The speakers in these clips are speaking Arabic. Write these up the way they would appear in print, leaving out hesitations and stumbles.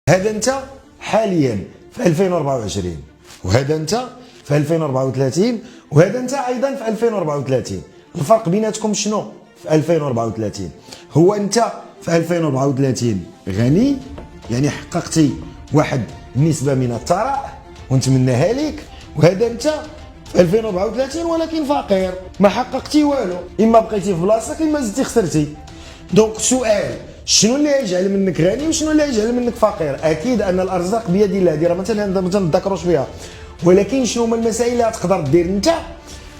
هذا انت حاليا في 2024، وهذا انت في 2034، وهذا انت ايضا في 2034. الفرق بيناتكم شنو؟ في 2034 هو انت في 2034 غني، يعني حققتي واحد النسبه من الثراء ونتمناها لك، وهذا انت في 2034 ولكن فقير، ما حققتي والو، اما بقيتي في بلاصتك اما زدتي خسرتي. دونك السؤال شنو اللي يجعل منك غني وشنو اللي يجعل منك فقير؟ اكيد ان الارزاق بيد الله، دي راه ما تنذكروش فيها، ولكن شنو هما المسائل اللي غتقدر دير انت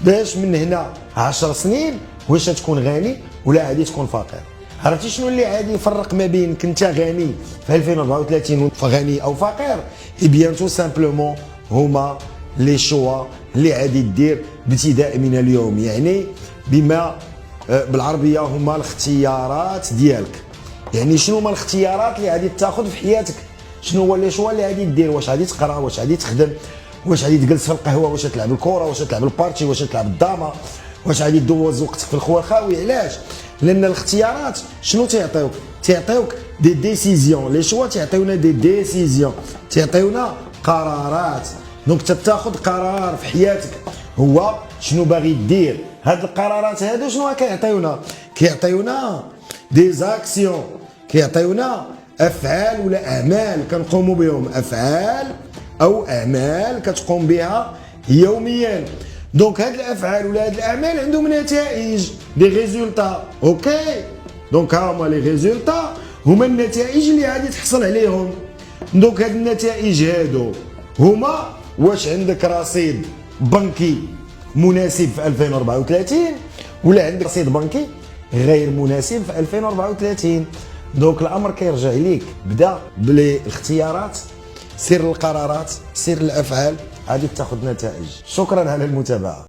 باش من هنا 10 سنين واش تكون غني ولا عادي تكون فقير؟ عرفتي شنو اللي عادي يفرق ما بين كنت غني في 2034 وغني او فقير؟ اي بيان تو سامبلومون هما لي شوا اللي عادي دير ابتداء من اليوم، يعني بما بالعربيه هما الاختيارات ديالك. يعني شنو هما الاختيارات اللي غادي تاخذ في حياتك؟ شنو هو لي شوا اللي غادي دير؟ واش غادي تقرا، واش غادي تخدم، واش غادي تجلس في القهوه، واش تلعب الكره، واش تلعب البارتي، واش تلعب الداما، واش غادي تدوز وقتك في الخوا الخاوي؟ علاش؟ لان الاختيارات شنو تعطيوك؟ تعطيوك دي ديسيزيون، لي شوا تعطيونا دي ديسيزيون، تعطيونا قرارات. دونك تتاخذ قرار في حياتك هو شنو باغي دير. هاد القرارات هادو شنو كيعطيونا؟ كيعطيونا دي زاكسيون، كيعطيونا افعال ولا اعمال كنقوموا بهم، افعال او اعمال كتقوم بها يوميا. دونك هاد الافعال ولا هاد الاعمال عندهم نتائج، دي ريزولتا. اوكي، دونك ها هما لي ريزولتا، هما النتائج اللي غادي تحصل عليهم. دونك هاد النتائج هادو هما واش عندك رصيد بنكي مناسب في 2034 ولا عندك رصيد بنكي غير مناسب في 2034. دونك الامر كيرجع ليك، بدا بالاختيارات، سير القرارات، سير الافعال، غادي تاخذ نتائج. شكرا على المتابعه.